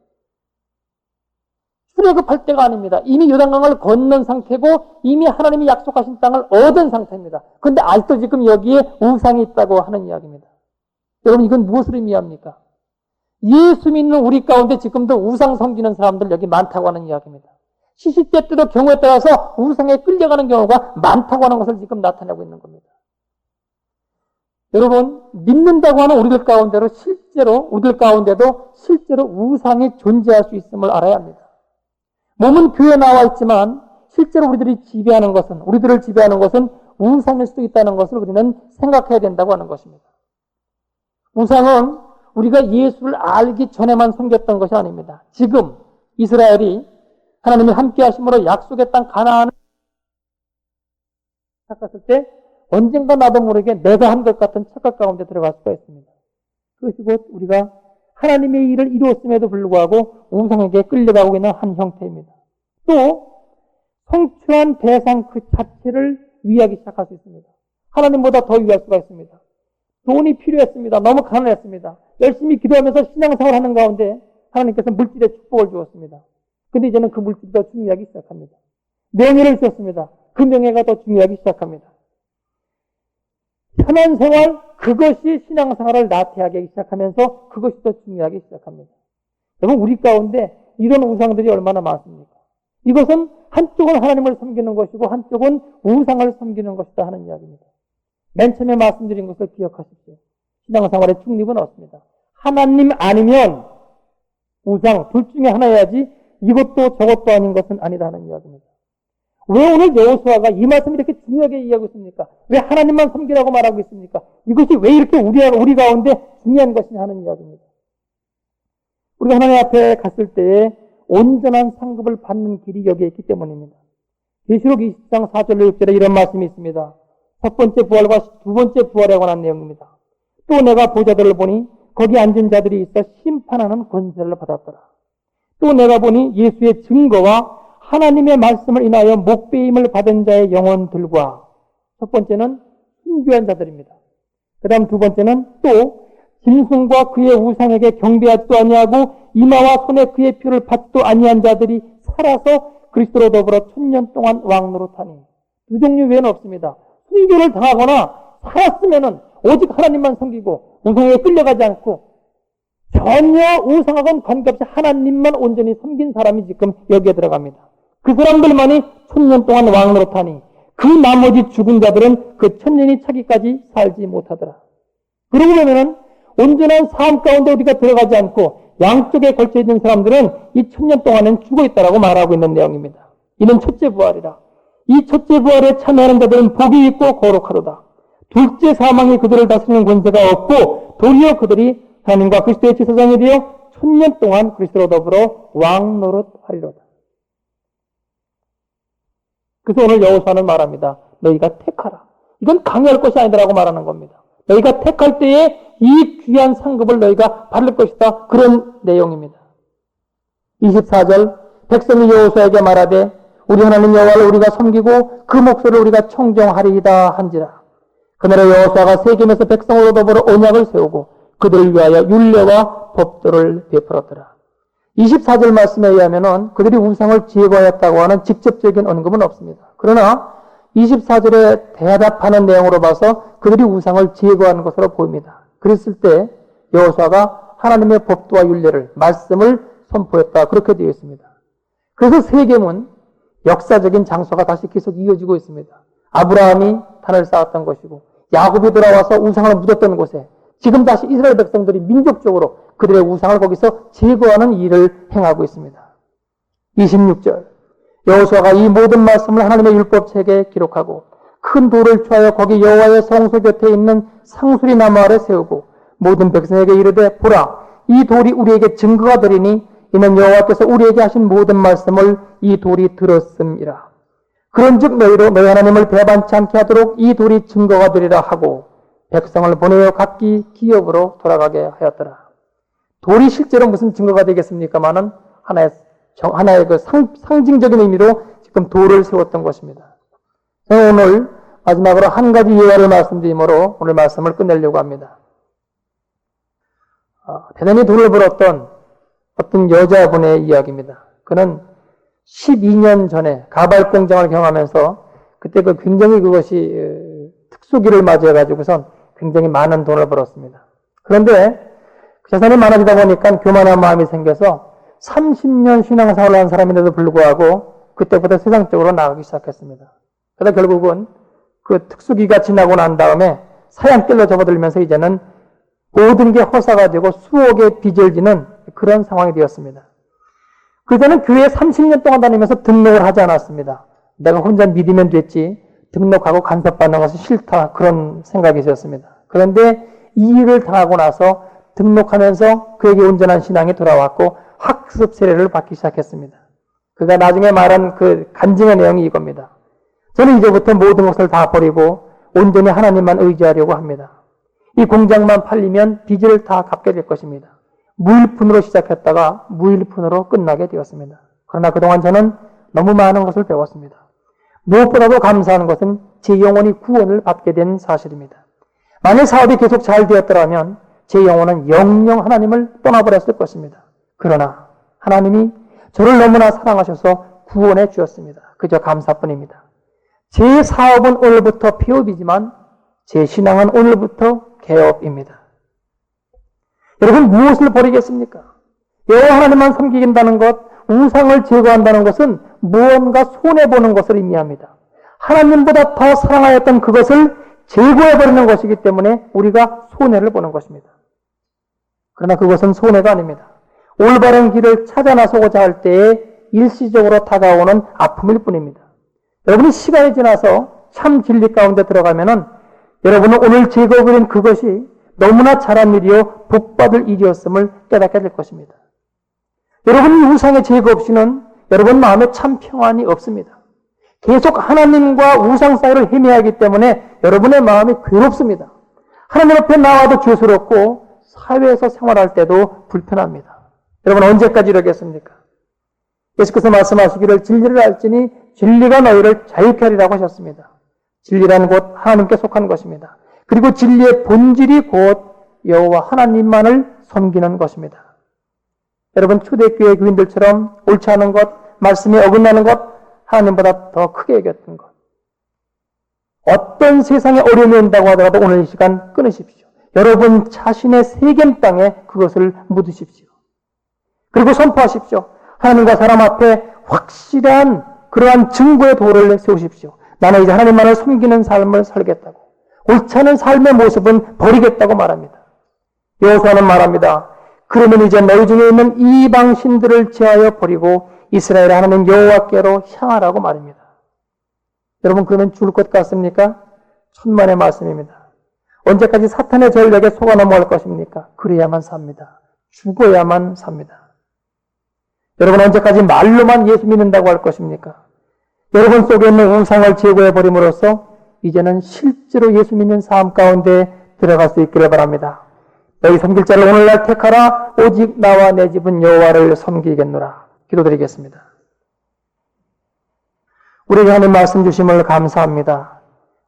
출애굽할 때가 아닙니다. 이미 요단강을 건넌 상태고 이미 하나님이 약속하신 땅을 얻은 상태입니다. 그런데 아직도 지금 여기에 우상이 있다고 하는 이야기입니다. 여러분 이건 무엇을 의미합니까? 예수 믿는 우리 가운데 지금도 우상 섬기는 사람들 여기 많다고 하는 이야기입니다. 시시때때로 경우에 따라서 우상에 끌려가는 경우가 많다고 하는 것을 지금 나타내고 있는 겁니다. 여러분 믿는다고 하는 우리들 가운데도 실제로 우상이 존재할 수 있음을 알아야 합니다. 몸은 교회에 나와 있지만 실제로 우리들을 지배하는 것은 우상일 수도 있다는 것을 우리는 생각해야 된다고 하는 것입니다. 우상은 우리가 예수를 알기 전에만 섬겼던 것이 아닙니다. 지금 이스라엘이 하나님이 함께 하심으로 약속의 땅 가나안을 찾았을 때 언젠가 나도 모르게 내가 한 것 같은 착각 가운데 들어갈 수가 있습니다. 그것이 곧 우리가 하나님의 일을 이루었음에도 불구하고 우상에게 끌려가고 있는 한 형태입니다. 또 성취한 대상 그 자체를 위하기 시작할 수 있습니다. 하나님보다 더 위할 수가 있습니다. 돈이 필요했습니다. 너무 가난했습니다. 열심히 기도하면서 신앙생활을 하는 가운데 하나님께서 물질의 축복을 주었습니다. 근데 이제는 그 물질이 더 중요하기 시작합니다. 명예를 주었습니다. 그 명예가 더 중요하기 시작합니다. 편한 생활, 그것이 신앙생활을 나태하게 하기 시작하면서 그것이 더 중요하기 시작합니다. 여러분, 우리 가운데 이런 우상들이 얼마나 많습니까? 이것은 한쪽은 하나님을 섬기는 것이고 한쪽은 우상을 섬기는 것이다 하는 이야기입니다. 맨 처음에 말씀드린 것을 기억하십시오. 신앙생활의 중립은 없습니다. 하나님 아니면 우상, 둘 중에 하나여야지 이것도 저것도 아닌 것은 아니다 하는 이야기입니다. 왜 오늘 여호수아가 이 말씀을 이렇게 중요하게 이해하고 있습니까? 왜 하나님만 섬기라고 말하고 있습니까? 이것이 왜 이렇게 우리 가운데 중요한 것이냐 하는 이야기입니다. 우리가 하나님 앞에 갔을 때에 온전한 상급을 받는 길이 여기에 있기 때문입니다. 계시록 20장 4절로 6절에 이런 말씀이 있습니다. 첫 번째 부활과 두 번째 부활에 관한 내용입니다. 또 내가 보좌들을 보니 거기 앉은 자들이 있어 심판하는 권세를 받았더라. 또 내가 보니 예수의 증거와 하나님의 말씀을 인하여 목배임을 받은 자의 영혼들과, 첫 번째는 순교한 자들입니다. 그 다음 두 번째는 또 짐승과 그의 우상에게 경배하지도 아니하고 이마와 손에 그의 피를 받지도 아니한 자들이 살아서 그리스도로 더불어 1000년 동안 왕노릇하니. 두 종류 외에는 없습니다. 순교를 당하거나 살았으면은 오직 하나님만 섬기고 우상에 끌려가지 않고 전혀 우상하고는 관계없이 하나님만 온전히 섬긴 사람이 지금 여기에 들어갑니다. 그 사람들만이 1000년 동안 왕노릇하니 그 나머지 죽은 자들은 그 1000년이 차기까지 살지 못하더라. 그러고 보면은 온전한 삶 가운데 우리가 들어가지 않고 양쪽에 걸쳐 있는 사람들은 이 1000년 동안은 죽어 있다라고 말하고 있는 내용입니다. 이는 첫째 부활이라. 이 첫째 부활에 참여하는 자들은 복이 있고 거룩하도다. 둘째 사망이 그들을 다스리는 권세가 없고 도리어 그들이 하나님과 그리스도의 제사장이 되어 1000년 동안 그리스도로 더불어 왕노릇하리로다. 그래서 오늘 여호수아는 말합니다. 너희가 택하라. 이건 강요할 것이 아니라고 말하는 겁니다. 너희가 택할 때에 이 귀한 상급을 너희가 받을 것이다. 그런 내용입니다. 24절 백성이 여호수아에게 말하되 우리 하나님 여호와를 우리가 섬기고 그 목소리를 우리가 청정하리이다 한지라. 그날에 여호수아가 세겜에서 백성으로 더불어 언약을 세우고 그들을 위하여 율례와 법도를 베풀었더라. 24절 말씀에 의하면 그들이 우상을 제거하였다고 하는 직접적인 언급은 없습니다. 그러나 24절에 대답하는 내용으로 봐서 그들이 우상을 제거하는 것으로 보입니다. 그랬을 때 여호수아가 하나님의 법도와 율례를, 말씀을 선포했다. 그렇게 되어 있습니다. 그래서 세겜은 역사적인 장소가 다시 계속 이어지고 있습니다. 아브라함이 단을 쌓았던 것이고 야곱이 돌아와서 우상을 묻었던 곳에 지금 다시 이스라엘 백성들이 민족적으로 그들의 우상을 거기서 제거하는 일을 행하고 있습니다. 26절 여호수아가 이 모든 말씀을 하나님의 율법책에 기록하고 큰 돌을 취하여 거기 여호와의 성소 곁에 있는 상수리 나무 아래 세우고 모든 백성에게 이르되 보라 이 돌이 우리에게 증거가 되리니 이는 여호와께서 우리에게 하신 모든 말씀을 이 돌이 들었음이라. 그런즉 너희 하나님을 배반치 않게 하도록 이 돌이 증거가 되리라 하고 백성을 보내어 각기 기업으로 돌아가게 하였더라. 돌이 실제로 무슨 증거가 되겠습니까마는 하나의 그 상징적인 의미로 지금 돌을 세웠던 것입니다. 저는 오늘 마지막으로 한 가지 예화를 말씀드리므로 오늘 말씀을 끝내려고 합니다. 대단히 돈을 벌었던 어떤 여자분의 이야기입니다. 그는 12년 전에 가발 공장을 경험하면서 그때 굉장히 그것이 특수기를 맞이해가지고선 굉장히 많은 돈을 벌었습니다. 그런데 재산이 많아지다 보니까 교만한 마음이 생겨서 30년 신앙생활을 한 사람인데도 불구하고 그때부터 세상적으로 나가기 시작했습니다. 그러다 결국은 그 특수기가 지나고 난 다음에 사양길로 접어들면서 이제는 모든 게 허사가 되고 수억의 빚을 지는 그런 상황이 되었습니다. 그전에는 교회에 30년 동안 다니면서 등록을 하지 않았습니다. 내가 혼자 믿으면 됐지 등록하고 간섭받는 것은 싫다 그런 생각이 있었습니다. 그런데 이 일을 당하고 나서 등록하면서 그에게 온전한 신앙이 돌아왔고 학습 세례를 받기 시작했습니다. 그가 나중에 말한 그 간증의 내용이 이겁니다. 저는 이제부터 모든 것을 다 버리고 온전히 하나님만 의지하려고 합니다. 이 공장만 팔리면 빚을 다 갚게 될 것입니다. 무일푼으로 시작했다가 무일푼으로 끝나게 되었습니다. 그러나 그동안 저는 너무 많은 것을 배웠습니다. 무엇보다도 감사한 것은 제 영혼이 구원을 받게 된 사실입니다. 만약 사업이 계속 잘 되었더라면 제 영혼은 영영 하나님을 떠나버렸을 것입니다. 그러나 하나님이 저를 너무나 사랑하셔서 구원해 주었습니다. 그저 감사뿐입니다. 제 사업은 오늘부터 폐업이지만 제 신앙은 오늘부터 개업입니다. 여러분, 무엇을 버리겠습니까? 여호와 하나님만 섬기긴다는 것, 우상을 제거한다는 것은 무언가 손해보는 것을 의미합니다. 하나님보다 더 사랑하였던 그것을 제거해버리는 것이기 때문에 우리가 손해를 보는 것입니다. 그러나 그것은 손해가 아닙니다. 올바른 길을 찾아 나서고자 할 때에 일시적으로 다가오는 아픔일 뿐입니다. 여러분이 시간이 지나서 참 진리 가운데 들어가면은 여러분은 오늘 제거해버린 그것이 너무나 잘한 일이요 복받을 일이었음을 깨닫게 될 것입니다. 여러분이 우상의 제거 없이는 여러분 마음에 참 평안이 없습니다. 계속 하나님과 우상 사이를 헤매야 하기 때문에 여러분의 마음이 괴롭습니다. 하나님 앞에 나와도 죄스럽고 사회에서 생활할 때도 불편합니다. 여러분, 언제까지 이러겠습니까? 예수께서 말씀하시기를 진리를 알지니 진리가 너희를 자유케 하리라고 하셨습니다. 진리란 곧 하나님께 속한 것입니다. 그리고 진리의 본질이 곧 여호와 하나님만을 섬기는 것입니다. 여러분, 초대교회 교인들처럼 옳지 않은 것, 말씀에 어긋나는 것, 하나님보다 더 크게 여겼던 것. 어떤 세상에 어려움이 온다고 하더라도 오늘 이 시간 끊으십시오. 여러분 자신의 세겜 땅에 그것을 묻으십시오. 그리고 선포하십시오. 하나님과 사람 앞에 확실한 그러한 증거의 도를 세우십시오. 나는 이제 하나님만을 섬기는 삶을 살겠다고. 옳지 않은 삶의 모습은 버리겠다고 말합니다. 여호수아는 말합니다. 그러면 이제 너희 중에 있는 이방 신들을 제하여 버리고 이스라엘 하나님 여호와께로 향하라고 말입니다. 여러분, 그러면 죽을 것 같습니까? 천만의 말씀입니다. 언제까지 사탄의 전략에 속아 넘어갈 것입니까? 그래야만 삽니다. 죽어야만 삽니다. 여러분, 언제까지 말로만 예수 믿는다고 할 것입니까? 여러분 속에 있는 우상을 제거해버림으로써 이제는 실제로 예수 믿는 삶 가운데 들어갈 수 있기를 바랍니다. 너희 섬길 자를 오늘날 택하라. 오직 나와 내 집은 여호와를 섬기겠노라. 기도드리겠습니다. 우리에게 하는 말씀 주심을 감사합니다.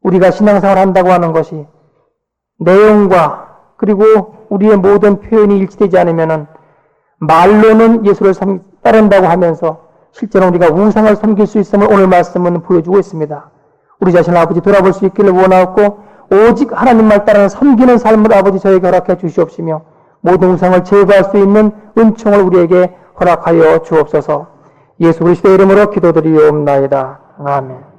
우리가 신앙생활 한다고 하는 것이 내용과 그리고 우리의 모든 표현이 일치되지 않으면 말로는 예수를 따른다고 하면서 실제로 우리가 우상을 섬길 수 있음을 오늘 말씀은 보여주고 있습니다. 우리 자신을 아버지 돌아볼 수 있기를 원하옵고 오직 하나님만 따르는 섬기는 삶을 아버지 저에게 허락해 주시옵시며 모든 우상을 제거할 수 있는 은총을 우리에게 허락하여 주옵소서. 예수 그리스도의 이름으로 기도드리옵나이다. 아멘.